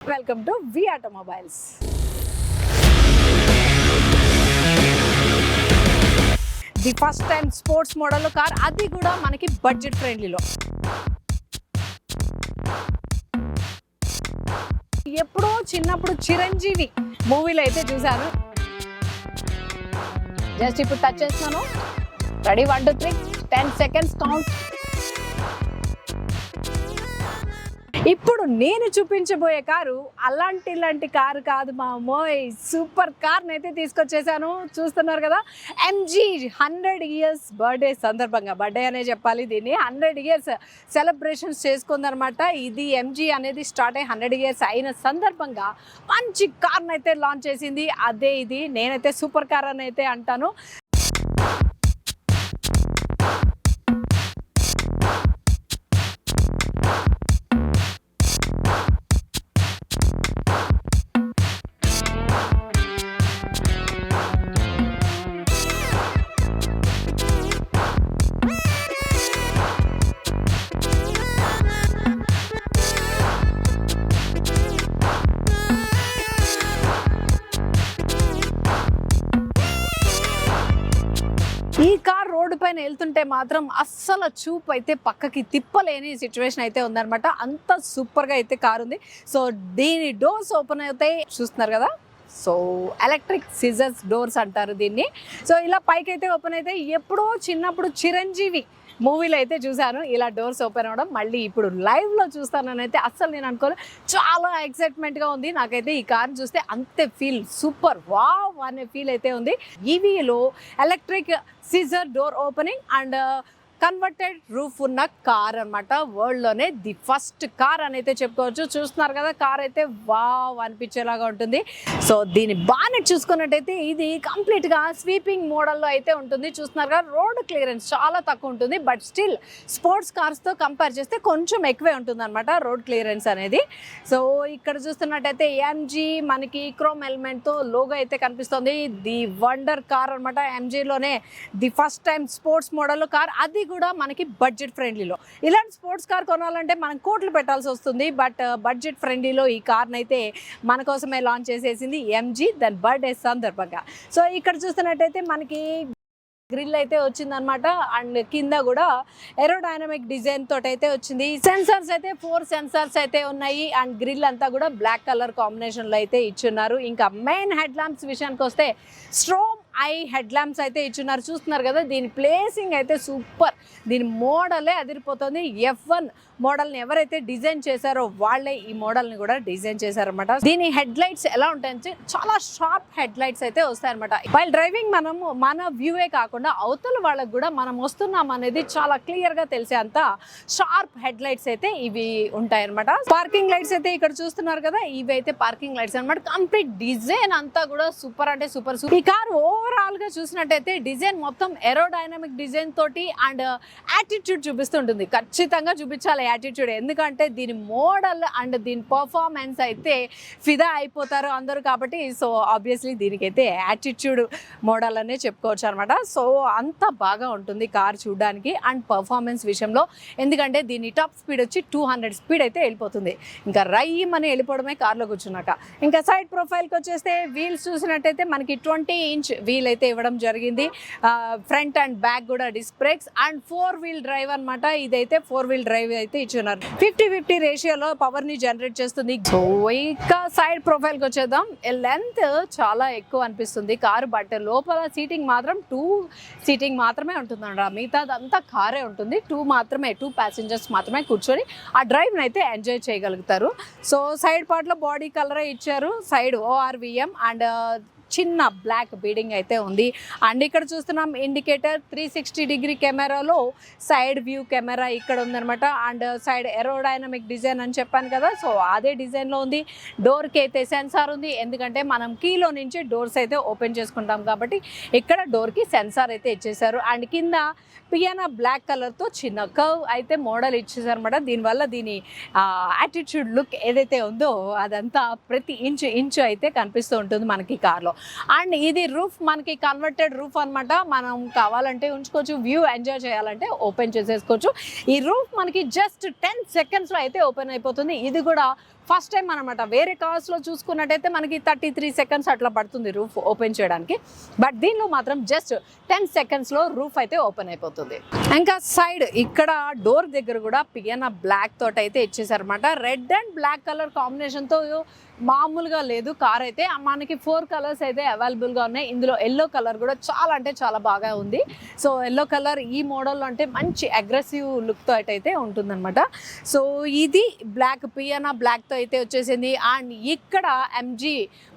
Welcome to V Automobiles. The first time sports model car అది కూడా మనకి budget ఫ్రెండ్లీలో. ఎప్పుడో చిన్నప్పుడు చిరంజీవి మూవీలో అయితే చూశాను. జస్ట్ ఇప్పుడు టచ్ చేస్తున్నాను. Ready 1 2 3 10 seconds count. ఇప్పుడు నేను చూపించబోయే కారు ఇలాంటి కారు కాదు మా అమ్మోయ్, సూపర్ కార్ని అయితే తీసుకొచ్చేసాను. చూస్తున్నారు కదా, ఎంజీ 100 years బర్త్డే సందర్భంగా, బర్త్డే అనే చెప్పాలి దీన్ని, 100 years సెలబ్రేషన్స్ చేసుకుందనమాట. ఇది ఎంజీ అనేది స్టార్ట్ అయ్యి 100 years అయిన సందర్భంగా మంచి కార్ని అయితే లాంచ్ చేసింది. అదే ఇది, నేనైతే సూపర్ కార్ అని అయితే అంటాను. ఈ కార్ రోడ్డు పైన వెళ్తుంటే మాత్రం అస్సలు చూపు అయితే పక్కకి తిప్పలేని సిచ్యువేషన్ అయితే ఉందన్నమాట. అంత సూపర్గా అయితే కార్ ఉంది. సో దీని డోర్స్ ఓపెన్ అవుతాయి, చూస్తున్నారు కదా. సో ఎలక్ట్రిక్ సిజర్స్ డోర్స్ అంటారు దీన్ని. సో ఇలా పైకి అయితే ఓపెన్ అయితే, ఎప్పుడో చిన్నప్పుడు చిరంజీవి మూవీలో అయితే చూశాను ఇలా డోర్స్ ఓపెన్ అవ్వడం. మళ్ళీ ఇప్పుడు లైవ్లో చూస్తానని అయితే అస్సలు నేను అనుకోలేదు. చాలా ఎక్సైట్మెంట్గా ఉంది నాకైతే. ఈ కార్ చూస్తే అంతే ఫీల్, సూపర్ వావ్ అనే ఫీల్ అయితే ఉంది. ఈవీలో electric scissor door opening and converted roof ఉన్న కార్ అనమాట. వరల్డ్లోనే ది ఫస్ట్ కార్ అని అయితే చెప్పుకోవచ్చు. చూస్తున్నారు కదా, కార్ అయితే వావ్ అనిపించేలాగా ఉంటుంది. సో దీని బానెట్ చూసుకున్నట్టయితే ఇది కంప్లీట్గా స్వీపింగ్ మోడల్లో అయితే ఉంటుంది. చూస్తున్నారు కదా, రోడ్ క్లియరెన్స్ చాలా తక్కువ ఉంటుంది. బట్ స్టిల్ స్పోర్ట్స్ కార్స్తో కంపేర్ చేస్తే కొంచెం ఎక్కువే ఉంటుంది అనమాట రోడ్ క్లియరెన్స్ అనేది. సో ఇక్కడ చూస్తున్నట్టయితే ఎంజీ మనకి క్రోమ్ ఎలిమెంట్తో లోగో అయితే కనిపిస్తుంది. ది వండర్ కార్ అనమాట. ఎంజీలోనే the first time sports model car, అది కూడా మనకి బడ్జెట్ ఫ్రెండ్లీలో. ఇలాంటి స్పోర్ట్స్ కార్ కొనాలంటే మనం కోట్లు పెట్టాల్సి వస్తుంది. బట్ బడ్జెట్ ఫ్రెండ్లీలో ఈ కార్ని అయితే మన కోసమే లాంచ్ చేసేసింది ఎంజీ దాని బర్త్డే సందర్భంగా. సో ఇక్కడ చూస్తున్నట్టయితే మనకి గ్రిల్ అయితే వచ్చిందనమాట. అండ్ కింద కూడా ఏరోడైనమిక్ డిజైన్ తోటి అయితే వచ్చింది. సెన్సార్స్ అయితే 4 సెన్సార్స్ అయితే ఉన్నాయి. అండ్ గ్రిల్ అంతా కూడా బ్లాక్ కలర్ కాంబినేషన్లో అయితే ఇచ్చున్నారు. ఇంకా మెయిన్ హెడ్ ల్యాంప్స్ విషయానికి వస్తే స్ట్రోమ్ ఐ హెడ్ ల్యాంప్స్ అయితే ఇచ్చున్నారు. చూస్తున్నారు కదా, దీని ప్లేసింగ్ అయితే సూపర్. దీని మోడలే అదిరిపోతుంది. F1 మోడల్ని ఎవరైతే డిజైన్ చేశారో వాళ్ళే ఈ మోడల్ని కూడా డిజైన్ చేశారనమాట. దీని హెడ్ లైట్స్ ఎలా ఉంటాయంటే చాలా షార్ప్ హెడ్ లైట్స్ అయితే వస్తాయన్నమాట. వైల్ డ్రైవింగ్ మనము మన వ్యూవే కాకుండా అవతల వాళ్ళకు కూడా మనం వస్తున్నాం అనేది చాలా క్లియర్గా తెలిసేంత షార్ప్ హెడ్ లైట్స్ అయితే ఇవి ఉంటాయన్నమాట. పార్కింగ్ లైట్స్ అయితే ఇక్కడ చూస్తున్నారు కదా, ఇవి అయితే పార్కింగ్ లైట్స్ అనమాట. కంప్లీట్ డిజైన్ అంతా కూడా సూపర్ అంటే సూపర్. ఈ కార్ ఓవరాల్ గా చూసినట్టయితే డిజైన్ మొత్తం ఏరోడైనమిక్ డిజైన్ తోటి అండ్ యాటిట్యూడ్ చూపిస్తుంటుంది. ఖచ్చితంగా చూపించాలి యాటిట్యూడ్, ఎందుకంటే దీని మోడల్ అండ్ దీని పర్ఫార్మెన్స్ అయితే ఫిదా అయిపోతారు అందరూ కాబట్టి. సో ఆబ్వియస్లీ దీనికైతే యాటిట్యూడ్ మోడల్ అనే చెప్పుకోవచ్చు అనమాట. సో అంత బాగా ఉంటుంది కార్ చూడడానికి అండ్ పర్ఫార్మెన్స్ విషయంలో. ఎందుకంటే దీని టాప్ స్పీడ్ వచ్చి 200 స్పీడ్ అయితే వెళ్ళిపోతుంది. ఇంకా రైమని వెళ్ళిపోవడమే కార్లో కూర్చున్నాక. ఇంకా సైడ్ ప్రొఫైల్కి వచ్చేస్తే వీల్స్ చూసినట్టయితే మనకి 20-inch వీల్ అయితే ఇవ్వడం జరిగింది. ఫ్రంట్ అండ్ బ్యాక్ కూడా disc brakes and 4-wheel drive అనమాట. ఇదైతే 4-wheel డ్రైవ్ అయితే ఇచ్చున్నారు. 50-50 రేషియోలో పవర్ ని జనరేట్ చేస్తుంది. సో ఇక సైడ్ ప్రొఫైల్ కి వచ్చేద్దాం. లెంత్ చాలా ఎక్కువ అనిపిస్తుంది కారు, బట్ లోపల సీటింగ్ మాత్రం 2 సీటింగ్ మాత్రమే ఉంటుందంట. మిగతాదంతా కారే ఉంటుంది. 2 ప్యాసింజర్స్ మాత్రమే కూర్చొని ఆ డ్రైవ్ అయితే ఎంజాయ్ చేయగలుగుతారు. సో సైడ్ పార్ట్ లో బాడీ కలరే ఇచ్చారు. సైడ్ ORVM అండ్ చిన్న బ్లాక్ బీడింగ్ అయితే ఉంది. అండ్ ఇక్కడ చూస్తున్నాం ఇండికేటర్ 360-degree కెమెరాలో సైడ్ వ్యూ కెమెరా ఇక్కడ ఉందనమాట. అండ్ సైడ్ ఏరోడైనమిక్ డిజైన్ అని చెప్పాను కదా, సో అదే డిజైన్లో ఉంది. డోర్కి అయితే సెన్సార్ ఉంది, ఎందుకంటే మనం కీలో నుంచి డోర్స్ అయితే ఓపెన్ చేసుకుంటాం కాబట్టి ఇక్కడ డోర్కి సెన్సార్ అయితే ఇచ్చేసారు. అండ్ కింద పియానా బ్లాక్ కలర్తో చిన్న కర్వ్ అయితే మోడల్ ఇచ్చేసారు అనమాట. దీనివల్ల దీని యాటిట్యూడ్ లుక్ ఏదైతే ఉందో అదంతా ప్రతి ఇంచు అయితే కనిపిస్తూ ఉంటుంది మనకి కార్లో. అండ్ ఇది రూఫ్ మనకి కన్వర్టెడ్ రూఫ్ అనమాట. మనం కావాలంటే ఉంచుకోవచ్చు, వ్యూ ఎంజాయ్ చేయాలంటే ఓపెన్ చేసేసుకోవచ్చు. ఈ రూఫ్ మనకి జస్ట్ 10 secondsలో అయితే ఓపెన్ అయిపోతుంది. ఇది కూడా ఫస్ట్ టైం అనమాట. వేరే కార్స్లో చూసుకున్నట్టయితే మనకి 33 సెకండ్స్ అట్లా పడుతుంది రూఫ్ ఓపెన్ చేయడానికి, బట్ దీనిలో మాత్రం జస్ట్ 10 సెకండ్స్లో రూఫ్ అయితే ఓపెన్ అయిపోతుంది. ఇంకా సైడ్ ఇక్కడ డోర్ దగ్గర కూడా పియానా బ్లాక్ తోటి అయితే ఇచ్చేసారనమాట. రెడ్ అండ్ బ్లాక్ కలర్ కాంబినేషన్తో మామూలుగా లేదు కార్ అయితే. మనకి 4 కలర్స్ అయితే అవైలబుల్గా ఉన్నాయి. ఇందులో ఎల్లో కలర్ కూడా చాలా అంటే చాలా బాగా ఉంది. సో ఎల్లో కలర్ ఈ మోడల్లో అంటే మంచి అగ్రెసివ్ లుక్తో అయితే ఉంటుందన్నమాట. సో ఇది బ్లాక్ పియానా బ్లాక్తో అయితే వచ్చేసింది. అండ్ ఇక్కడ ఎంజీ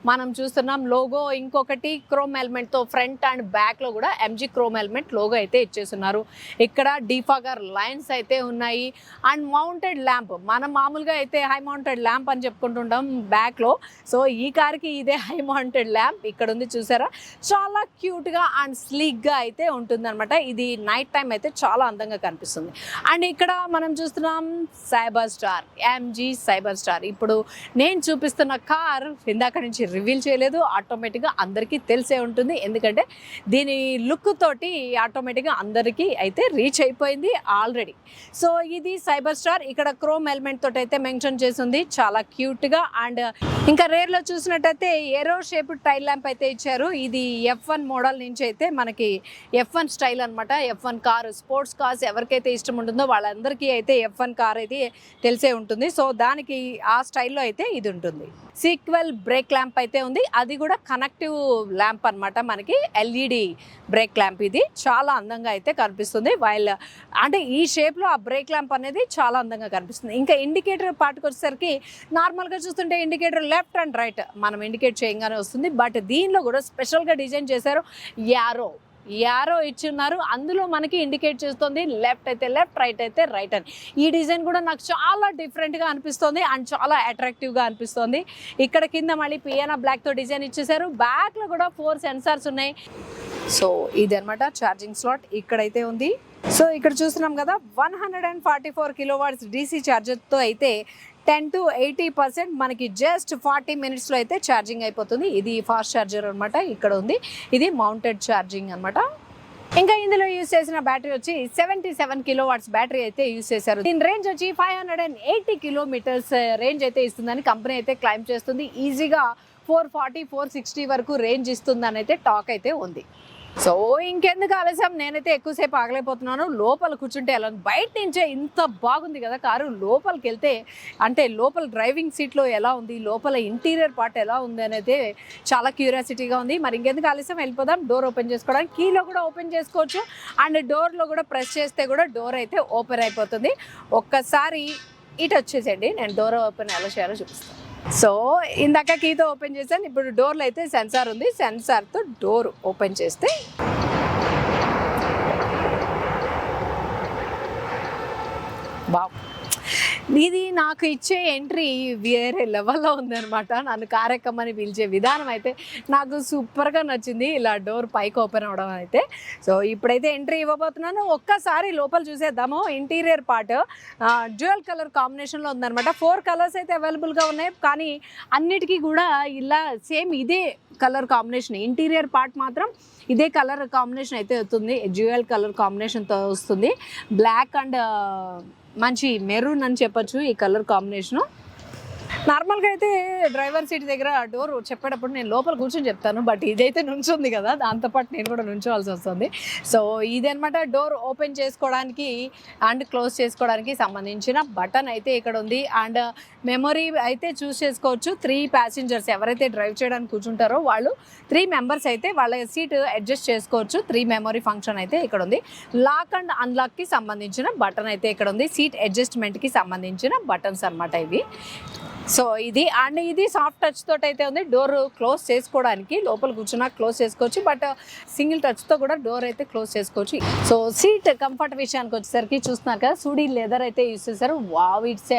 మనం చూస్తున్నాం లోగో, ఇంకొకటి క్రోమ్ ఎలిమెంట్తో ఫ్రంట్ అండ్ బ్యాక్లో కూడా ఎంజీ క్రోమ్ ఎలిమెంట్ లోగో అయితే ఇచ్చేస్తున్నారు. ఇక్కడ డిఫాగర్ లైన్స్ అయితే ఉన్నాయి. అండ్ మౌంటెడ్ ల్యాంప్, మనం మామూలుగా అయితే హై మౌంటెడ్ ల్యాంప్ అని చెప్పుకుంటుంటాం బ్యాక్లో. సో ఈ కార్కి ఇదే హై మౌంటెడ్ ల్యాంప్ ఇక్కడ ఉంది చూసారా. చాలా క్యూట్గా అండ్ స్లీక్గా అయితే ఉంటుందన్నమాట. ఇది నైట్ టైం అయితే చాలా అందంగా కనిపిస్తుంది. అండ్ ఇక్కడ మనం చూస్తున్నాం cyber star, MG cyber star. ఇప్పుడు నేను చూపిస్తున్న కార్ ఇందాక నుంచి రివీల్ చేయలేదు, ఆటోమేటిక్గా అందరికీ తెలిసే ఉంటుంది, ఎందుకంటే దీని లుక్ తోటి ఆటోమేటిక్గా అందరికీ అయితే రీచ్ అయిపోయింది ఆల్రెడీ. సో ఇది సైబర్ స్టార్. ఇక్కడ క్రోమ్ ఎలిమెంట్ తోటి అయితే మెన్షన్ చేసింది, చాలా క్యూట్గా. అండ్ ఇంకా రేర్లో చూసినట్టయితే ఏరో షేప్ టైల్ ల్యాంప్ అయితే ఇచ్చారు. ఇది F1 మోడల్ నుంచి అయితే మనకి F1 స్టైల్ అనమాట. F1 కార్, స్పోర్ట్స్ కార్స్ ఎవరికైతే ఇష్టం ఉంటుందో వాళ్ళందరికీ అయితే F1 కార్ అయితే తెలిసే ఉంటుంది. సో దానికి ఆ స్టైల్లో అయితే ఇది ఉంటుంది. సీక్వెల్ బ్రేక్ ల్యాంప్ అయితే ఉంది, అది కూడా కనెక్టివ్ ల్యాంప్ అనమాట. మనకి LED బ్రేక్ ల్యాంప్, ఇది చాలా అందంగా అయితే కనిపిస్తుంది. వైల్ అంటే ఈ షేప్లో ఆ బ్రేక్ ల్యాంప్ అనేది చాలా అందంగా కనిపిస్తుంది. ఇంకా ఇండికేటర్ పార్ట్కి వచ్చేసరికి నార్మల్గా చూస్తుంటే ఇండికేటర్ లెఫ్ట్ అండ్ రైట్ మనం ఇండికేట్ చేయగానే వస్తుంది, బట్ దీనిలో కూడా స్పెషల్గా డిజైన్ చేశారు. యారో ఇచ్చున్నారు, అందులో మనకి ఇండికేట్ చేస్తుంది లెఫ్ట్ అయితే లెఫ్ట్, రైట్ అయితే రైట్ అని. ఈ డిజైన్ కూడా నాకు చాలా డిఫరెంట్గా అనిపిస్తుంది అండ్ చాలా అట్రాక్టివ్గా అనిపిస్తుంది. ఇక్కడ కింద మళ్ళీ పియానా బ్లాక్తో డిజైన్ ఇచ్చేసారు. బ్యాక్లో కూడా 4 సెన్సార్స్ ఉన్నాయి. సో ఇది అనమాట ఛార్జింగ్ స్లాట్ ఇక్కడైతే ఉంది. సో ఇక్కడ చూస్తున్నాం కదా 144 కిలోవాట్స్ DC ఛార్జర్తో అయితే 10 to 80% మనకి జస్ట్ 40 మినిట్స్లో అయితే ఛార్జింగ్ అయిపోతుంది. ఇది ఫాస్ట్ ఛార్జర్ అనమాట. ఇక్కడ ఉంది, ఇది మౌంటెడ్ ఛార్జింగ్ అనమాట. ఇంకా ఇందులో యూజ్ చేసిన బ్యాటరీ వచ్చి 77 కిలోవాట్స్ బ్యాటరీ అయితే యూజ్ చేశారు. దీని రేంజ్ వచ్చి 580 కిలోమీటర్స్ రేంజ్ అయితే ఇస్తుందని కంపెనీ అయితే క్లైమ్ చేస్తుంది. ఈజీగా 440, 460 వరకు రేంజ్ ఇస్తుందని అయితే టాక్ అయితే ఉంది. సో ఇంకెందుకు ఆలస్యం, నేనైతే ఎక్కువసేపు ఆగలేకపోతున్నాను. లోపల కూర్చుంటే ఎలా, బయట నుంచే ఇంత బాగుంది కదా కారు, లోపలికి వెళ్తే అంటే లోపల డ్రైవింగ్ సీట్లో ఎలా ఉంది, లోపల ఇంటీరియర్ పార్ట్ ఎలా ఉంది అనేది చాలా క్యూరియాసిటీగా ఉంది. మరి ఇంకెందుకు ఆలస్యం, వెళ్ళిపోదాం. డోర్ ఓపెన్ చేసుకోవడానికి కీలో కూడా ఓపెన్ చేసుకోవచ్చు, అండ్ డోర్లో కూడా ప్రెస్ చేస్తే కూడా డోర్ అయితే ఓపెన్ అయిపోతుంది. ఒక్కసారి ఇటు వచ్చేసేయండి, నేను డోర్ ఓపెన్ ఎలా చేయాలో చూపిస్తాను. సో ఇందాక కీతో ఓపెన్ చేశాను, ఇప్పుడు డోర్లో అయితే సెన్సార్ ఉంది. సెన్సార్తో డోర్ ఓపెన్ చేస్తే బావ్, ఇది నాకు ఇచ్చే ఎంట్రీ వేరే లెవెల్లో ఉందన్నమాట. నన్ను కార్ ఎక్కమని పిలిచే విధానం అయితే నాకు సూపర్గా నచ్చింది, ఇలా డోర్ పైకి ఓపెన్ అవడం అయితే. సో ఇప్పుడైతే ఎంట్రీ ఇవ్వబోతున్నాను. ఒక్కసారి లోపల చూసేద్దాము. ఇంటీరియర్ పార్ట్ డ్యూయల్ కలర్ కాంబినేషన్లో ఉందన్నమాట. 4 కలర్స్ అయితే అవైలబుల్గా ఉన్నాయి, కానీ అన్నిటికీ కూడా ఇలా సేమ్ ఇదే కలర్ కాంబినేషన్. ఇంటీరియర్ పార్ట్ మాత్రం ఇదే కలర్ కాంబినేషన్ అయితే వస్తుంది, డ్యూయల్ కలర్ కాంబినేషన్తో వస్తుంది. బ్లాక్ అండ్ మంచి మెరూన్ అని చెప్పొచ్చు ఈ కలర్ కాంబినేషను. నార్మల్గా అయితే డ్రైవర్ సీట్ దగ్గర డోర్ చెప్పేటప్పుడు నేను లోపల కూర్చొని చెప్తాను, బట్ ఇదైతే నుంచుంది కదా, దాంతోపాటు నేను కూడా నుంచోవాల్సి వస్తుంది. సో ఇదనమాట డోర్ ఓపెన్ చేసుకోవడానికి అండ్ క్లోజ్ చేసుకోవడానికి సంబంధించిన బటన్ అయితే ఇక్కడ ఉంది. అండ్ మెమొరీ అయితే చూస్ చేసుకోవచ్చు. 3 ప్యాసింజర్స్ ఎవరైతే డ్రైవ్ చేయడానికి కూర్చుంటారో వాళ్ళు 3 మెంబర్స్ అయితే వాళ్ళ సీట్ అడ్జస్ట్ చేసుకోవచ్చు. 3 మెమొరీ ఫంక్షన్ అయితే ఇక్కడ ఉంది. లాక్ అండ్ అన్లాక్కి సంబంధించిన బటన్ అయితే ఇక్కడ ఉంది. సీట్ అడ్జస్ట్మెంట్కి సంబంధించిన బటన్స్ అనమాట ఇవి. సో ఇది అండ్ ఇది సాఫ్ట్ టచ్ తోటి అయితే ఉంది. డోర్ క్లోజ్ చేసుకోవడానికి లోపల కూర్చున్నా క్లోజ్ చేసుకోవచ్చు, బట్ సింగిల్ టచ్తో కూడా డోర్ అయితే క్లోజ్ చేసుకోవచ్చు. సో సీట్ కంఫర్ట్ విషయానికి వచ్చేసరికి చూస్తున్నారు కదా, సూడీ లెదర్ అయితే యూస్ చేశారు. వావ్, ఇట్స్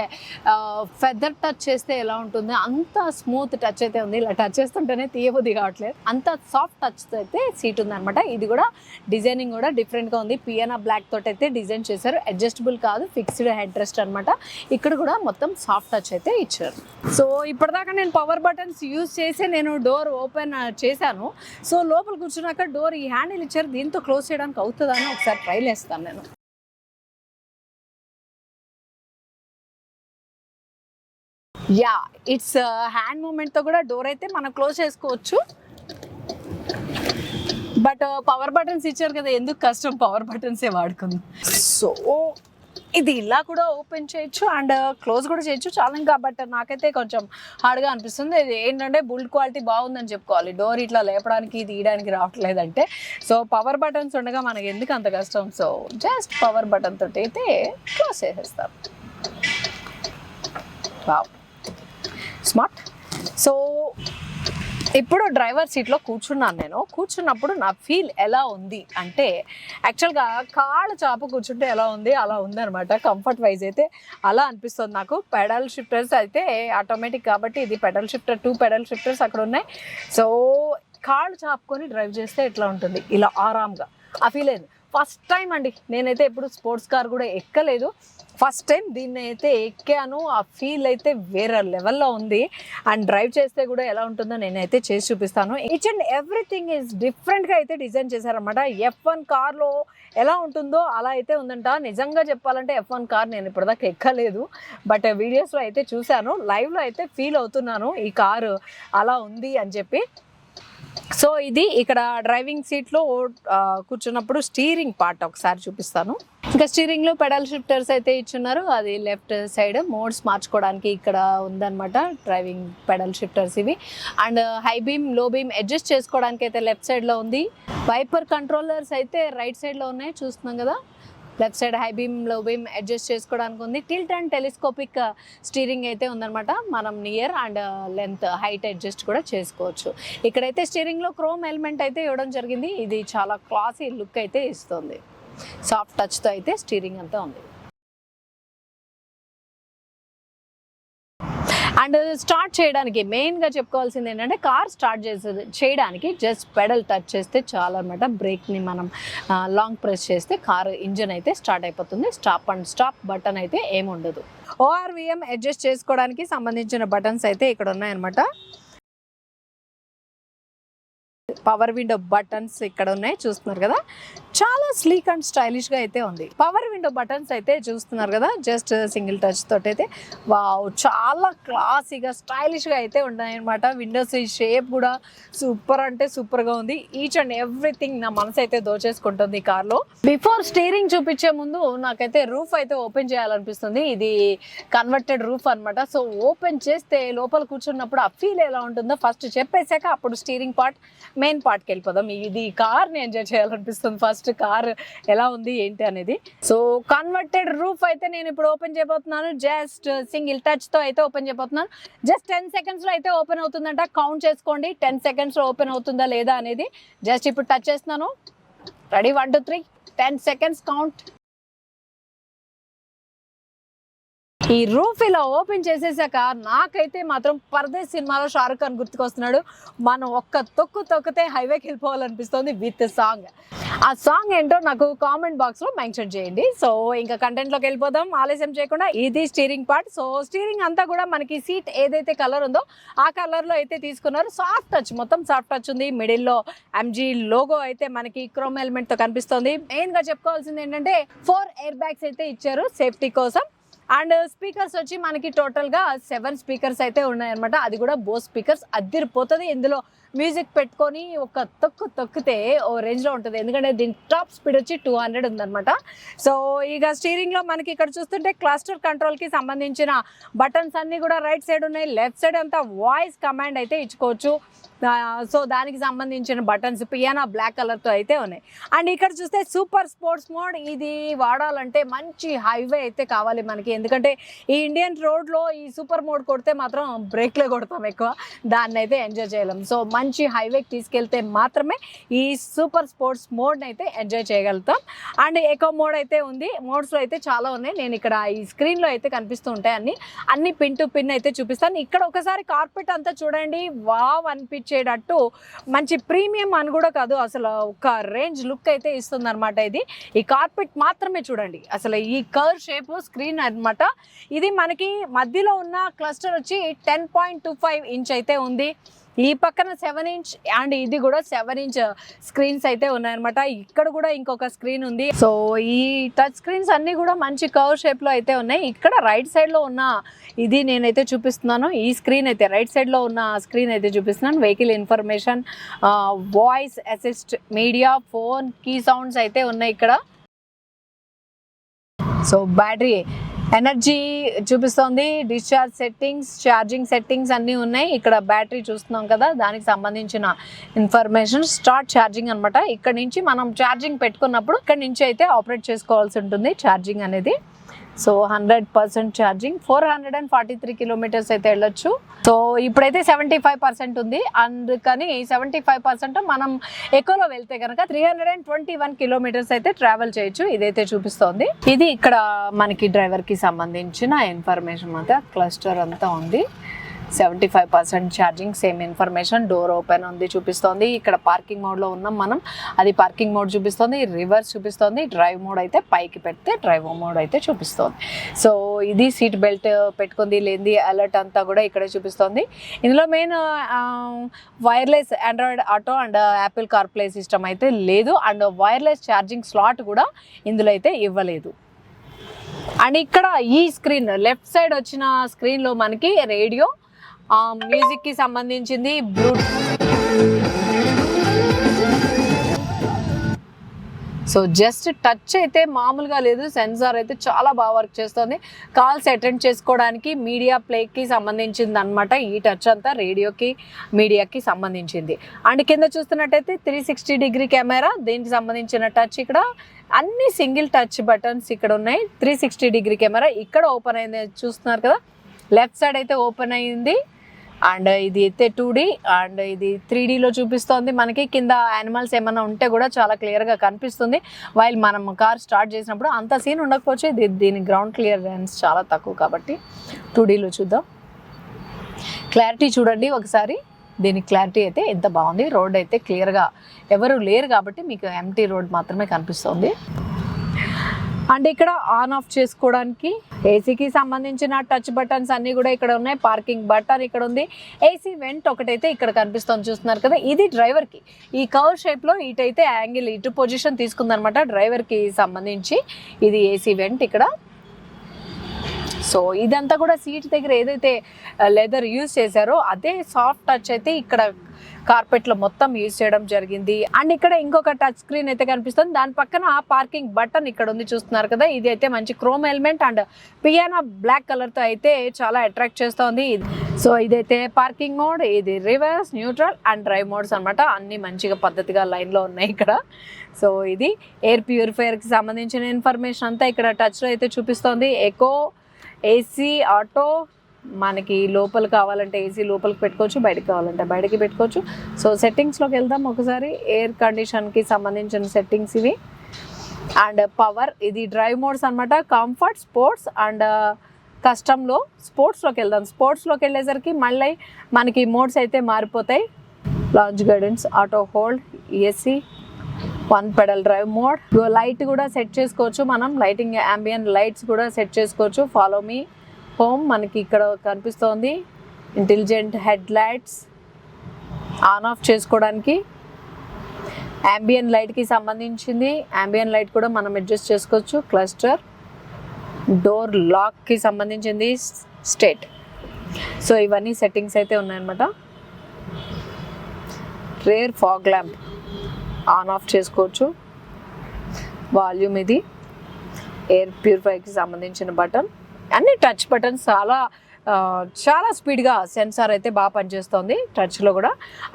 ఫెదర్ టచ్ చేస్తే ఎలా ఉంటుందో అంత స్మూత్ టచ్ అయితే ఉంది. ఇలా టచ్ చేస్తుంటేనే తీయబుద్ధి కావట్లేదు, అంత సాఫ్ట్ టచ్ అయితే సీట్ ఉందన్నమాట. ఇది కూడా డిజైనింగ్ కూడా డిఫరెంట్గా ఉంది. పియానా బ్లాక్ తోటి అయితే డిజైన్ చేశారు. అడ్జస్టబుల్ కాదు, ఫిక్స్డ్ హెడ్ రెస్ట్ అనమాట. ఇక్కడ కూడా మొత్తం సాఫ్ట్ టచ్ అయితే ఇచ్చారు. సో ఇప్పటిదాకా నేను పవర్ బటన్స్ యూజ్ చేసి నేను డోర్ ఓపెన్ చేశాను. సో లోపల కూర్చున్నాక డోర్ ఈ హ్యాండిల్ ఇచ్చారు, దీంతో క్లోజ్ చేయడానికి అవుతుందని ఒకసారి ట్రైల్ వేస్తాను నేను. యా, ఇట్స్ హ్యాండ్ మూమెంట్తో కూడా డోర్ అయితే మనం క్లోజ్ చేసుకోవచ్చు. బట్ పవర్ బటన్స్ ఇచ్చారు కదా, ఎందుకు కష్టం, పవర్ బటన్సే వాడుకుందాం. సో ఇది ఇలా కూడా ఓపెన్ చేయొచ్చు అండ్ క్లోజ్ కూడా చేయొచ్చు చాలా. ఇంకా బట్ నాకైతే కొంచెం హార్డ్గా అనిపిస్తుంది. ఇది ఏంటంటే బిల్డ్ క్వాలిటీ బాగుందని చెప్పుకోవాలి. డోర్ ఇట్లా లేపడానికి తీయడానికి రావట్లేదంటే. సో పవర్ బటన్స్ ఉండగా మనకి ఎందుకు అంత కష్టం. సో జస్ట్ పవర్ బటన్ తోటి అయితే క్లోజ్ చేసేస్తాం. Wow, smart. సో ఇప్పుడు డ్రైవర్ సీట్లో కూర్చున్నాను. నేను కూర్చున్నప్పుడు నా ఫీల్ ఎలా ఉంది అంటే, యాక్చువల్గా కాళ్ళు చాపు కూర్చుంటే ఎలా ఉంది అలా ఉందనమాట. కంఫర్ట్ వైజ్ అయితే అలా అనిపిస్తుంది నాకు. పెడల్ షిఫ్టర్స్ అయితే ఆటోమేటిక్ కాబట్టి ఇది పెడల్ షిఫ్టర్, 2 పెడల్ షిఫ్టర్స్ అక్కడ ఉన్నాయి. సో కాళ్ళు చాపుకొని డ్రైవ్ చేస్తే ఎట్లా ఉంటుంది, ఇలా ఆరాంగా ఆ ఫీల్ అయింది. ఫస్ట్ టైం అండి, నేనైతే ఎప్పుడు స్పోర్ట్స్ కార్ కూడా ఎక్కలేదు. ఫస్ట్ టైం దీన్ని అయితే ఎక్కాను. ఆ ఫీల్ అయితే వేరే లెవెల్లో ఉంది. అండ్ డ్రైవ్ చేస్తే కూడా ఎలా ఉంటుందో నేనైతే చేసి చూపిస్తాను. ఈచ్ అండ్ ఎవ్రీథింగ్ ఈజ్ డిఫరెంట్గా అయితే డిజైన్ చేశారనమాట. F1 కార్లో ఎలా ఉంటుందో అలా అయితే ఉందంట. నిజంగా చెప్పాలంటే F1 కార్ నేను ఇప్పటిదాకా ఎక్కలేదు, బట్ వీడియోస్లో అయితే చూశాను. లైవ్లో అయితే ఫీల్ అవుతున్నాను ఈ కారు అలా ఉంది అని చెప్పి. సో ఇది ఇక్కడ డ్రైవింగ్ సీట్లో కూర్చున్నప్పుడు స్టీరింగ్ పార్ట్ ఒకసారి చూపిస్తాను. ఇంకా స్టీరింగ్లో పెడల్ షిఫ్టర్స్ అయితే ఇచ్చున్నారు. అది లెఫ్ట్ సైడ్ మోడ్స్ మార్చుకోవడానికి ఇక్కడ ఉందన్నమాట డ్రైవింగ్ పెడల్ షిఫ్టర్స్ ఇవి. అండ్ హై బీమ్, లో బీమ్ అడ్జస్ట్ చేసుకోవడానికి అయితే లెఫ్ట్ సైడ్లో ఉంది. వైపర్ కంట్రోలర్స్ అయితే రైట్ సైడ్లో ఉన్నాయి, చూస్తున్నాం కదా. లెఫ్ట్ సైడ్ హై బీమ్, లో బీమ్ అడ్జస్ట్ చేసుకోవడానికి ఉంది. టిల్ట్ అండ్ టెలిస్కోపిక్ స్టీరింగ్ అయితే ఉందన్నమాట. మనం near and length, height adjust కూడా చేసుకోవచ్చు. ఇక్కడైతే స్టీరింగ్లో క్రోమ్ ఎలిమెంట్ అయితే ఇవ్వడం జరిగింది. ఇది చాలా క్లాసీ లుక్ అయితే ఇస్తుంది. సాఫ్ట్ టచ్తో అయితే స్టీరింగ్ అంతా ఉంది. అండ్ స్టార్ట్ చేయడానికి మెయిన్గా చెప్పుకోవాల్సింది ఏంటంటే, కార్ స్టార్ట్ చేయడానికి జస్ట్ పెడల్ టచ్ చేస్తే చాలా అనమాట. బ్రేక్ని మనం లాంగ్ ప్రెస్ చేస్తే కార్ ఇంజన్ అయితే స్టార్ట్ అయిపోతుంది. స్టాప్ అండ్ స్టాప్ బటన్ అయితే ఏముండదు. ORVM అడ్జస్ట్ చేసుకోవడానికి సంబంధించిన బటన్స్ అయితే ఇక్కడ ఉన్నాయన్నమాట. పవర్ విండో బటన్స్ ఇక్కడ ఉన్నాయి, చూస్తున్నారు కదా. చాలా స్లీక్ అండ్ స్టైలిష్గా అయితే ఉంది. పవర్ విండో బటన్స్ అయితే చూస్తున్నారు కదా, జస్ట్ సింగిల్ టచ్ తోటి అయితే వావ్, చాలా క్లాసీగా స్టైలిష్గా అయితే ఉన్నాయన్నమాట. విండోస్ ఈ షేప్ కూడా సూపర్ అంటే సూపర్గా ఉంది. ఈచ్ అండ్ ఎవ్రీథింగ్ నా మనసు అయితే దోచేసుకుంటుంది ఈ కార్లో. బిఫోర్ స్టీరింగ్ చూపించే ముందు నాకైతే రూఫ్ అయితే ఓపెన్ చేయాలనిపిస్తుంది. ఇది కన్వర్టెడ్ రూఫ్ అనమాట. సో ఓపెన్ చేస్తే లోపల కూర్చున్నప్పుడు ఆ ఫీల్ ఎలా ఉంటుందో ఫస్ట్ చెప్పేశాక అప్పుడు స్టీరింగ్ పార్ట్, మెయిన్ పార్ట్కి వెళ్ళిపోదాం. ఇది కార్ని ఎంజాయ్ చేయాలనిపిస్తుంది. ఫస్ట్ కార్ ఎలా ఉంది ఏంటి అనేది. సో కన్వర్టెడ్ రూఫ్ అయితే నేను ఇప్పుడు ఓపెన్ చేయబోతున్నాను. జస్ట్ సింగిల్ టచ్ తో అయితే ఓపెన్ చేయబోతున్నాను. జస్ట్ 10 seconds లో అయితే ఓపెన్ అవుతుందంట. కౌంట్ చేసుకోండి 10 seconds లో ఓపెన్ అవుతుందా లేదా అనేది. జస్ట్ ఇప్పుడు టచ్ చేస్తున్నాను. Ready, 1 2 3, 10 seconds count. ఈ రూఫ్ ఇలా ఓపెన్ చేసేసాక నాకైతే మాత్రం పర్దేశ్ సినిమాలో షారుఖ్ ఖాన్ గుర్తుకొస్తున్నాడు. మనం ఒక్క తొక్కు తొక్కితే హైవేకి వెళ్ళిపోవాలనిపిస్తుంది విత్ సాంగ్. ఆ సాంగ్ ఏంటో నాకు కామెంట్ బాక్స్లో మెన్షన్ చేయండి. సో ఇంకా కంటెంట్లోకి వెళ్ళిపోదాం ఆలస్యం చేయకుండా. ఇది స్టీరింగ్ పార్ట్. సో స్టీరింగ్ అంతా కూడా మనకి సీట్ ఏదైతే కలర్ ఉందో ఆ కలర్లో అయితే తీసుకున్నారు. సాఫ్ట్ టచ్, మొత్తం సాఫ్ట్ టచ్ ఉంది. మిడిల్లో MG లోగో అయితే మనకి క్రోమ్ ఎలిమెంట్తో కనిపిస్తుంది. మెయిన్గా చెప్పుకోవాల్సింది ఏంటంటే 4 ఎయిర్ బ్యాగ్స్ అయితే ఇచ్చారు సేఫ్టీ కోసం. అండ్ స్పీకర్స్ వచ్చి మనకి టోటల్గా 7 స్పీకర్స్ అయితే ఉన్నాయన్నమాట. అది కూడా బోస్ స్పీకర్స్, అదిరిపోతుంది. ఇందులో మ్యూజిక్ పెట్టుకొని ఒక తొక్కితే ఓ రేంజ్లో ఉంటుంది. ఎందుకంటే దీని టాప్ స్పీడ్ వచ్చి 200 ఉందన్నమాట. సో ఇక స్టీరింగ్లో మనకి ఇక్కడ చూస్తుంటే క్లస్టర్ కంట్రోల్కి సంబంధించిన బటన్స్ అన్నీ కూడా రైట్ సైడ్ ఉన్నాయి. లెఫ్ట్ సైడ్ అంతా వాయిస్ కమాండ్ అయితే ఇచ్చుకోవచ్చు. సో దానికి సంబంధించిన బటన్స్ పియానా బ్లాక్ కలర్తో అయితే ఉన్నాయి. అండ్ ఇక్కడ చూస్తే సూపర్ స్పోర్ట్స్ మోడ్. ఇది వాడాలంటే మంచి హైవే అయితే కావాలి మనకి. ఎందుకంటే ఈ ఇండియన్ రోడ్లో ఈ సూపర్ మోడ్ కొడితే మాత్రం బ్రేక్లే కొడతాం ఎక్కువ, దాన్ని అయితే ఎంజాయ్ చేయలేం. సో మంచి హైవేకి తీసుకెళ్తే మాత్రమే ఈ సూపర్ స్పోర్ట్స్ మోడ్ని అయితే ఎంజాయ్ చేయగలుగుతాం. అండ్ ఎకో మోడ్ అయితే ఉంది. మోడ్స్లో అయితే చాలా ఉన్నాయి. నేను ఇక్కడ ఈ స్క్రీన్లో అయితే కనిపిస్తూ ఉంటాయి అన్ని పిన్ టు పిన్ అయితే చూపిస్తాను. ఇక్కడ ఒకసారి కార్పెట్ అంతా చూడండి, వావ్ అనిపించేటట్టు మంచి ప్రీమియం అని కూడా కాదు, అసలు ఒక రేంజ్ లుక్ అయితే ఇస్తుంది అనమాట. ఇది ఈ కార్పెట్ మాత్రమే చూడండి, అసలు ఈ కర్వ్ షేప్ స్క్రీన్ అనమాట. ఇది మనకి మధ్యలో ఉన్న క్లస్టర్ వచ్చి 10.25 ఇంచ్ అయితే ఉంది. ఈ పక్కన 7 ఇంచ్ అండ్ ఇది కూడా 7 ఇంచ్ స్క్రీన్స్ అయితే ఉన్నాయన్నమాట. ఇక్కడ కూడా ఇంకొక స్క్రీన్ ఉంది. సో ఈ టచ్ స్క్రీన్స్ అన్ని కూడా మంచి కర్వ్ షేప్ లో అయితే ఉన్నాయి. ఇక్కడ రైట్ సైడ్ లో ఉన్న ఇది నేనైతే చూపిస్తున్నాను. ఈ స్క్రీన్ అయితే రైట్ సైడ్ లో ఉన్న స్క్రీన్ అయితే చూపిస్తున్నాను. Vehicle information, voice assist, media, phone, key sounds అయితే ఉన్నాయి ఇక్కడ. సో బ్యాటరీ ఎనర్జీ చూపిస్తోంది, డిశ్చార్జ్ సెట్టింగ్స్, ఛార్జింగ్ సెట్టింగ్స్ అన్నీ ఉన్నాయి. ఇక్కడ బ్యాటరీ చూస్తున్నాం కదా, దానికి సంబంధించిన ఇన్ఫర్మేషన్, స్టార్ట్ ఛార్జింగ్ అనమాట. ఇక్కడ నుంచి మనం ఛార్జింగ్ పెట్టుకున్నప్పుడు ఇక్కడ నుంచి అయితే ఆపరేట్ చేసుకోవాల్సి ఉంటుంది ఛార్జింగ్ అనేది. సో 100% ఛార్జింగ్, 443 కిలోమీటర్స్ అయితే వెళ్ళొచ్చు. సో ఇప్పుడైతే 75% ఉంది, అందుకని 75% మనం ఎక్కువలో వెళ్తే కనుక 321 కిలోమీటర్స్ అయితే ట్రావెల్ చేయొచ్చు. ఇదైతే చూపిస్తోంది. ఇది ఇక్కడ మనకి డ్రైవర్ కి సంబంధించిన ఇన్ఫర్మేషన్ అంతా, క్లస్టర్ అంతా ఉంది. 75% charging, same information. Door open ఉంది చూపిస్తోంది. ఇక్కడ పార్కింగ్ మోడ్ లో ఉన్నాం మనం, అది పార్కింగ్ మోడ్ చూపిస్తోంది. రివర్స్ చూపిస్తోంది. డ్రైవ్ మోడ్ అయితే పైకి పెడితే డ్రైవ్ మోడ్ అయితే చూపిస్తోంది. సో ఇది సీట్ బెల్ట్ పెట్టుకుంది లేనిది అలర్ట్ అంతా కూడా ఇక్కడే చూపిస్తోంది. ఇందులో main wireless Android auto and Apple CarPlay system అయితే లేదు, అండ్ వైర్లెస్ ఛార్జింగ్ స్లాట్ కూడా ఇందులో అయితే ఇవ్వలేదు. అండ్ ఇక్కడ ఈ స్క్రీన్ లెఫ్ట్ సైడ్ వచ్చిన స్క్రీన్ లో మనకి రేడియో, మ్యూజిక్ కి సంబంధించింది, సో జస్ట్ టచ్ అయితే మామూలుగా లేదు, సెన్సార్ అయితే చాలా బాగా వర్క్ చేస్తుంది. కాల్స్ అటెండ్ చేసుకోవడానికి మీడియా ప్లేకి సంబంధించింది అనమాట. ఈ టచ్ అంతా రేడియోకి, మీడియాకి సంబంధించింది. అండ్ కింద చూస్తున్నట్టయితే 360 డిగ్రీ కెమెరా, దీనికి సంబంధించిన టచ్. ఇక్కడ అన్ని సింగిల్ టచ్ బటన్స్ ఇక్కడ ఉన్నాయి. 360 డిగ్రీ కెమెరా ఇక్కడ ఓపెన్ అయింది చూస్తున్నారు కదా, లెఫ్ట్ సైడ్ అయితే ఓపెన్ అయింది. అండ్ ఇది అయితే 2D అండ్ ఇది 3Dలో చూపిస్తోంది. మనకి కింద యానిమల్స్ ఏమైనా ఉంటే కూడా చాలా క్లియర్గా కనిపిస్తుంది. వైల్ మనం కార్ స్టార్ట్ చేసినప్పుడు అంత సీన్ ఉండకపోవచ్చు, దీని గ్రౌండ్ క్లియరెన్స్ చాలా తక్కువ కాబట్టి 2Dలో చూద్దాం. క్లారిటీ చూడండి ఒకసారి, దీని క్లారిటీ అయితే ఎంత బాగుంది. రోడ్ అయితే క్లియర్గా ఎవరు లేరు కాబట్టి మీకు ఎంటీ రోడ్ మాత్రమే కనిపిస్తుంది. అండ్ ఇక్కడ ఆన్ ఆఫ్ చేసుకోవడానికి ఏసీకి సంబంధించిన టచ్ బటన్స్ అన్నీ కూడా ఇక్కడ ఉన్నాయి. పార్కింగ్ బటన్ ఇక్కడ ఉంది. ఏసీ వెంట్ ఒకటైతే ఇక్కడ కనిపిస్తుంది చూస్తున్నారు కదా, ఇది డ్రైవర్కి. ఈ కర్వ్ షేప్లో ఇటైతే యాంగిల్ ఇటు పొజిషన్ తీసుకుందనమాట డ్రైవర్కి సంబంధించి. ఇది ఏసీ వెంట్ ఇక్కడ. సో ఇదంతా కూడా సీట్ దగ్గర ఏదైతే లెదర్ యూజ్ చేశారో అదే సాఫ్ట్ టచ్ అయితే ఇక్కడ కార్పెట్లో మొత్తం యూజ్ చేయడం జరిగింది. అండ్ ఇక్కడ ఇంకొక టచ్ స్క్రీన్ అయితే కనిపిస్తుంది, దాని పక్కన పార్కింగ్ బటన్ ఇక్కడ ఉంది చూస్తున్నారు కదా. ఇది అయితే మంచి chrome element and piano black కలర్తో అయితే చాలా అట్రాక్ట్ చేస్తుంది. సో ఇదైతే పార్కింగ్ మోడ్, ఇది reverse, neutral and drive modes అనమాట. అన్ని మంచిగా పద్ధతిగా లైన్లో ఉన్నాయి ఇక్కడ. సో ఇది ఎయిర్ ప్యూరిఫైయర్కి సంబంధించిన ఇన్ఫర్మేషన్ అంతా ఇక్కడ టచ్లో అయితే చూపిస్తోంది. ఎకో, ఏసీ, ఆటో, మనకి లోపల కావాలంటే ఏసీ లోపలికి పెట్టుకోవచ్చు, బయటకు కావాలంటే బయటకి పెట్టుకోవచ్చు. సో సెట్టింగ్స్లోకి వెళ్దాం ఒకసారి. ఎయిర్ కండిషన్కి సంబంధించిన సెట్టింగ్స్ ఇవి. అండ్ పవర్, ఇది డ్రైవ్ మోడ్స్ అనమాట. కంఫర్ట్, స్పోర్ట్స్ అండ్ కస్టమ్లో స్పోర్ట్స్లోకి వెళ్దాం. స్పోర్ట్స్లోకి వెళ్ళేసరికి మళ్ళీ మనకి మోడ్స్ అయితే మారిపోతాయి. Launch guidance, auto hold, AC, 1 pedal drive mode. Light కూడా సెట్ చేసుకోవచ్చు మనం, లైటింగ్ అంబియన్ లైట్స్ కూడా సెట్ చేసుకోవచ్చు. ఫాలో మీ, హోమ్ మనకి ఇక్కడ కనిపిస్తోంది. Intelligent head lights on off చేసుకోవడానికి. అంబియన్ లైట్కి సంబంధించింది, అంబియన్ లైట్ కూడా మనం అడ్జస్ట్ చేసుకోవచ్చు. క్లస్టర్, డోర్ లాక్కి సంబంధించింది, స్టేట్. సో ఇవన్నీ సెట్టింగ్స్ అయితే ఉన్నాయన్నమాట. Rare fog lamp on off చేసుకోవచ్చు. వాల్యూమ్, ఇది ఎయిర్ ప్యూరిఫైకి సంబంధించిన బటన్. అన్ని టచ్ బటన్స్ చాలా స్పీడ్గా సెన్సార్ అయితే బాగా పనిచేస్తుంది టచ్లో కూడా.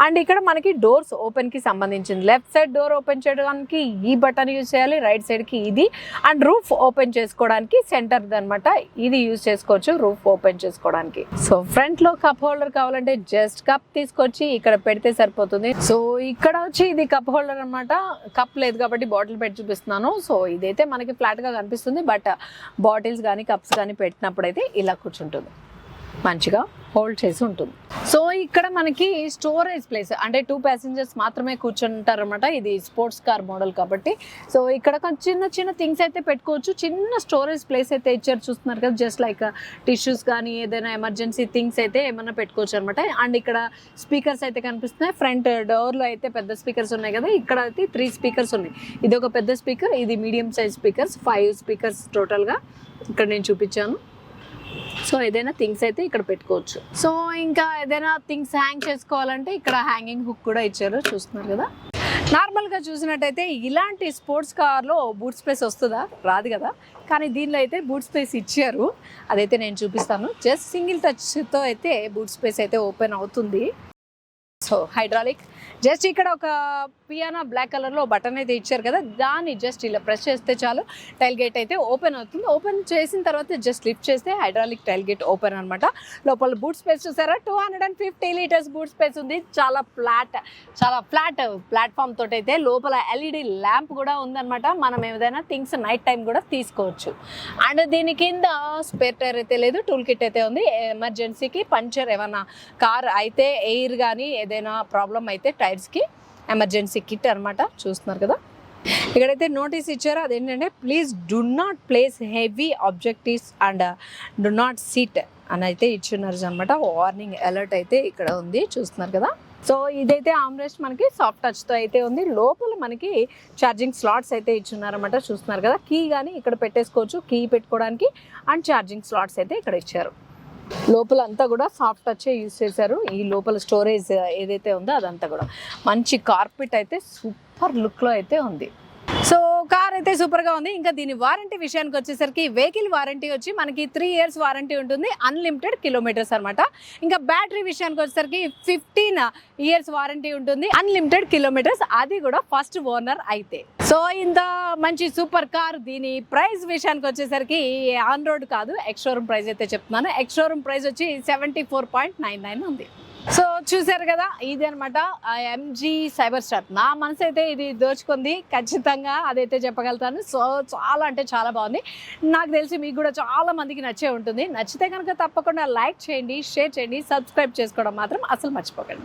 అండ్ ఇక్కడ మనకి డోర్స్ ఓపెన్కి సంబంధించింది. లెఫ్ట్ సైడ్ డోర్ ఓపెన్ చేయడానికి ఈ బటన్ యూజ్ చేయాలి, రైట్ సైడ్కి ఇది. అండ్ రూఫ్ ఓపెన్ చేసుకోవడానికి సెంటర్ది అనమాట, ఇది యూజ్ చేసుకోవచ్చు రూఫ్ ఓపెన్ చేసుకోవడానికి. సో ఫ్రంట్లో కప్ హోల్డర్ కావాలంటే జస్ట్ కప్ తీసుకొచ్చి ఇక్కడ పెడితే సరిపోతుంది. సో ఇక్కడ వచ్చి ఇది కప్ హోల్డర్ అనమాట. కప్ లేదు కాబట్టి బాటిల్ పెట్టి చూపిస్తున్నాను. సో ఇదైతే మనకి ఫ్లాట్గా కనిపిస్తుంది, బట్ బాటిల్స్ కానీ కప్స్ కానీ పెట్టినప్పుడు అయితే ఇలా కూర్చుంటుంది. మంచిగా హోల్డ్ చేసి ఉంటుంది. సో ఇక్కడ మనకి స్టోరేజ్ ప్లేస్ అంటే 2 passengers మాత్రమే కూర్చుంటారు అనమాట. ఇది స్పోర్ట్స్ కార్ మోడల్ కాబట్టి సో ఇక్కడ చిన్న చిన్న థింగ్స్ అయితే పెట్టుకోవచ్చు. చిన్న స్టోరేజ్ ప్లేస్ అయితే ఇచ్చారు, చూస్తున్నారు కదా. జస్ట్ లైక్ టిష్యూస్ కానీ ఏదైనా ఎమర్జెన్సీ థింగ్స్ అయితే ఏమన్నా పెట్టుకోవచ్చు అనమాట. అండ్ ఇక్కడ స్పీకర్స్ అయితే కనిపిస్తున్నాయి. ఫ్రంట్ డోర్లో అయితే పెద్ద స్పీకర్స్ ఉన్నాయి కదా, ఇక్కడ అయితే 3 స్పీకర్స్ ఉన్నాయి. ఇది ఒక పెద్ద స్పీకర్, ఇది మీడియం సైజ్ స్పీకర్స్, 5 స్పీకర్స్ టోటల్గా ఇక్కడ నేను చూపించాను. సో ఏదైనా థింగ్స్ అయితే ఇక్కడ పెట్టుకోవచ్చు. సో ఇంకా ఏదైనా థింగ్స్ హ్యాంగ్ చేసుకోవాలంటే ఇక్కడ హ్యాంగింగ్ హుక్ కూడా ఇచ్చారు, చూస్తున్నారు కదా. నార్మల్గా చూసినట్టయితే ఇలాంటి స్పోర్ట్స్ కార్లో బూట్ స్పేస్ వస్తుందా? రాదు కదా. కానీ దీనిలో అయితే బూట్ స్పేస్ ఇచ్చారు, అదైతే నేను చూపిస్తాను. జస్ట్ సింగిల్ టచ్తో అయితే బూట్ స్పేస్ అయితే ఓపెన్ అవుతుంది. సో హైడ్రాలిక్, జస్ట్ ఇక్కడ ఒక పియానో బ్లాక్ కలర్లో బటన్ అయితే ఇచ్చారు కదా, దాన్ని జస్ట్ ఇలా ప్రెస్ చేస్తే చాలు టైల్ గేట్ అయితే ఓపెన్ అవుతుంది. ఓపెన్ చేసిన తర్వాత జస్ట్ లిఫ్ట్ చేస్తే హైడ్రాలిక్ టైల్ గేట్ ఓపెన్ అనమాట. లోపల బూట్ స్పేస్ చూసారా, 250 లీటర్స్ బూట్ స్పేస్ ఉంది. చాలా ఫ్లాట్ ప్లాట్ఫామ్ తోటి అయితే లోపల ఎల్ఈడి ల్యాంప్ కూడా ఉందన్నమాట. మనం ఏదైనా థింగ్స్ నైట్ టైం కూడా తీసుకోవచ్చు. అండ్ దీని కింద స్పేర్ టైర్ అయితే లేదు, టూల్ కిట్ అయితే ఉంది. ఎమర్జెన్సీకి పంచర్ ఏమన్నా కార్ అయితే ఎయిర్ కానీ ఏదైనా ప్రాబ్లం అయితే టైర్స్కి ఎమర్జెన్సీ కిట్ అనమాట, చూస్తున్నారు కదా. ఇక్కడైతే నోటీస్ ఇచ్చారు, అదేంటంటే please do not place heavy objectives and do not SIT అని అయితే ఇచ్చున్నారు అనమాట. వార్నింగ్ అలర్ట్ అయితే ఇక్కడ ఉంది, చూస్తున్నారు కదా. సో ఇదైతే ఆమ్రెస్ట్ మనకి సాఫ్ట్ టచ్తో అయితే ఉంది. లోపల మనకి ఛార్జింగ్ స్లాట్స్ అయితే ఇచ్చున్నారన్నమాట, చూస్తున్నారు కదా. కీ కానీ ఇక్కడ పెట్టేసుకోవచ్చు, కీ పెట్టుకోవడానికి. అండ్ ఛార్జింగ్ స్లాట్స్ అయితే ఇక్కడ ఇచ్చారు. లోపల అంతా కూడా సాఫ్ట్ టచ్చే యూజ్ చేశారు. ఈ లోపల స్టోరేజ్ ఏదైతే ఉందో అదంతా కూడా మంచి కార్పెట్ అయితే సూపర్ లుక్లో అయితే ఉంది. సో కార్ అయితే సూపర్గా ఉంది. ఇంకా దీని వారంటీ విషయానికి వచ్చేసరికి వెహికల్ వారంటీ వచ్చి మనకి 3 years వారంటీ ఉంటుంది, అన్లిమిటెడ్ కిలోమీటర్స్ అనమాట. ఇంకా బ్యాటరీ విషయానికి వచ్చేసరికి 15 years వారంటీ ఉంటుంది, అన్లిమిటెడ్ కిలోమీటర్స్, అది కూడా ఫస్ట్ ఓనర్ అయితే. సో ఇంత మంచి సూపర్ కార్, దీని ప్రైస్ విషయానికి వచ్చేసరికి ఆన్ రోడ్ కాదు, ఎక్స్ షోరూమ్ ప్రైస్ అయితే చెప్తున్నాను. ఎక్స్ షోరూమ్ ప్రైస్ వచ్చి 74.99 ఉంది. సో చూసారు కదా, ఇది అనమాట ఎంజీ సైబర్ స్టార్. నా మనసు అయితే ఇది దోచుకుంది ఖచ్చితంగా, అదైతే చెప్పగలుగుతాను. సో చాలా అంటే చాలా బాగుంది. నాకు తెలిసి మీకు కూడా చాలా మందికి నచ్చే ఉంటుంది. నచ్చితే కనుక తప్పకుండా లైక్ చేయండి, షేర్ చేయండి, సబ్స్క్రైబ్ చేసుకోవడం మాత్రం అసలు మర్చిపోకండి.